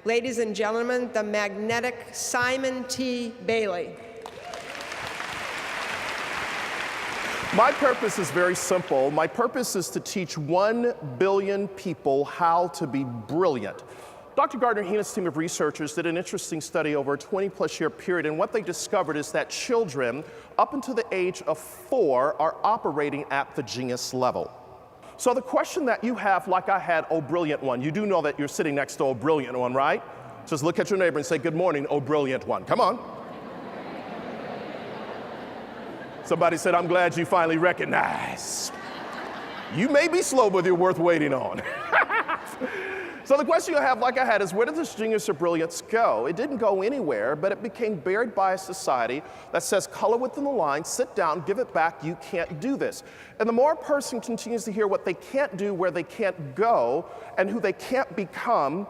Ladies and gentlemen, the magnetic Simon T. Baily. My purpose is very simple. My purpose is to teach 1 billion people how to be brilliant. Dr. Gardner Heenan's team of researchers did an interesting study over a 20-plus year period, and what they discovered is that children up until the age of 4 are operating at the genius level. So the question that you have, like I had, oh brilliant one, you do know that you're sitting next to oh brilliant one, right? Just look at your neighbor and say, good morning, oh brilliant one. Come on. Somebody said, I'm glad you finally recognized. You may be slow, but you're worth waiting on. So the question you have, like I had, is where did this genius or brilliance go? It didn't go anywhere, but it became buried by a society that says, color within the line, sit down, give it back, you can't do this. And the more a person continues to hear what they can't do, where they can't go, and who they can't become,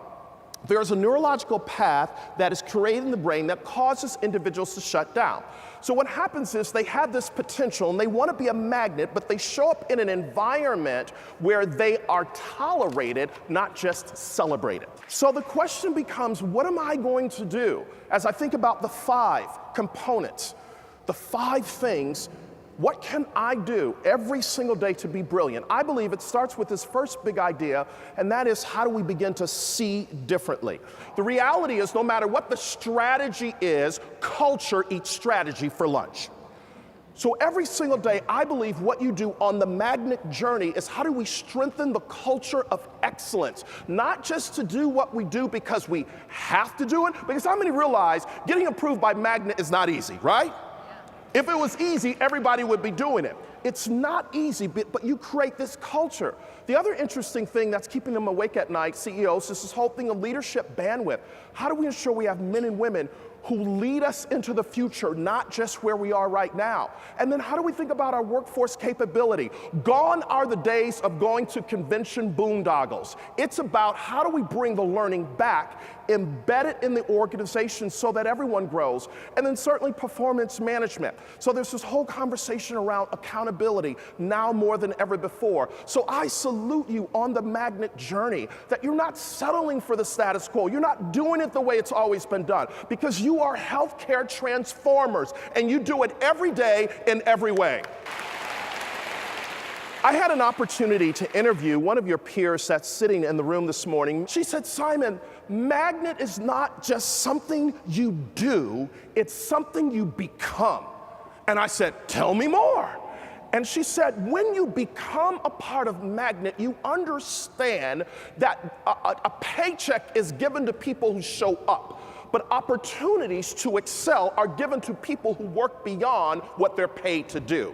there's a neurological path that is created in the brain that causes individuals to shut down. So what happens is they have this potential and they want to be a magnet, but they show up in an environment where they are tolerated, not just celebrated. So the question becomes, what am I going to do? As I think about the 5 components, the 5 things, what can I do every single day to be brilliant? I believe it starts with this first big idea, and that is, how do we begin to see differently? The reality is, no matter what the strategy is, culture eats strategy for lunch. So every single day, I believe what you do on the magnet journey is, how do we strengthen the culture of excellence? Not just to do what we do because we have to do it, because how many realize getting approved by magnet is not easy, right? If it was easy, everybody would be doing it. It's not easy, but you create this culture. The other interesting thing that's keeping them awake at night, CEOs, is this whole thing of leadership bandwidth. How do we ensure we have men and women who lead us into the future, not just where we are right now? And then how do we think about our workforce capability? Gone are the days of going to convention boondoggles. It's about, how do we bring the learning back, embed it in the organization so that everyone grows? And then certainly performance management. So there's this whole conversation around accountability now more than ever before. So I salute you on the magnet journey, that you're not settling for the status quo. You're not doing it the way it's always been done, because you are healthcare transformers, and you do it every day in every way. I had an opportunity to interview one of your peers that's sitting in the room this morning. She said, Simon, magnet is not just something you do, it's something you become. And I said, tell me more. And she said, when you become a part of magnet, you understand that a paycheck is given to people who show up, but opportunities to excel are given to people who work beyond what they're paid to do.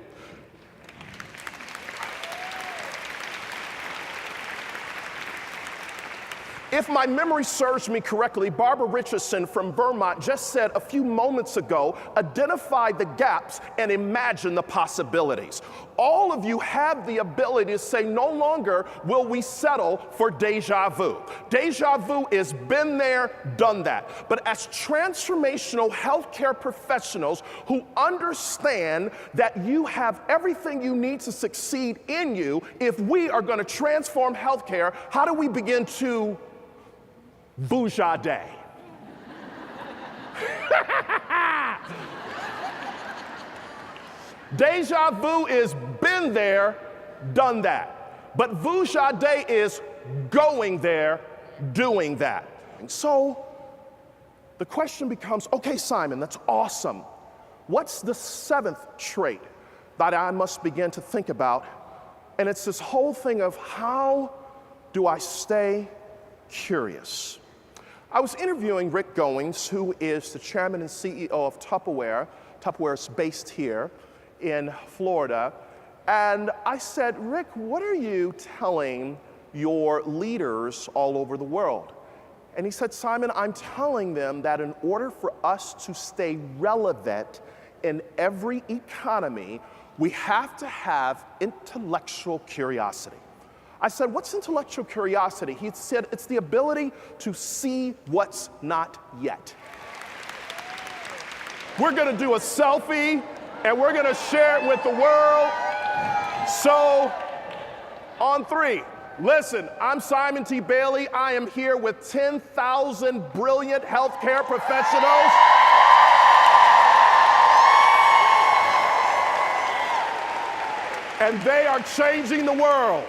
If my memory serves me correctly, Barbara Richardson from Vermont just said a few moments ago, identify the gaps and imagine the possibilities. All of you have the ability to say, no longer will we settle for deja vu. Deja vu is been there, done that. But as transformational healthcare professionals who understand that you have everything you need to succeed in you, if we are going to transform healthcare, how do we begin to Bouja day? Deja vu is been there, done that. But Bouja day is going there, doing that. And so the question becomes, okay, Simon, that's awesome. What's the 7th trait that I must begin to think about? And it's this whole thing of, how do I stay curious? I was interviewing Rick Goings, who is the chairman and CEO of Tupperware. Tupperware's based here in Florida. And I said, Rick, what are you telling your leaders all over the world? And he said, Simon, I'm telling them that in order for us to stay relevant in every economy, we have to have intellectual curiosity. I said, what's intellectual curiosity? He said, it's the ability to see what's not yet. We're gonna do a selfie and we're gonna share it with the world. So, on 3, Listen, I'm Simon T. Baily. I am here with 10,000 brilliant healthcare professionals. And they are changing the world.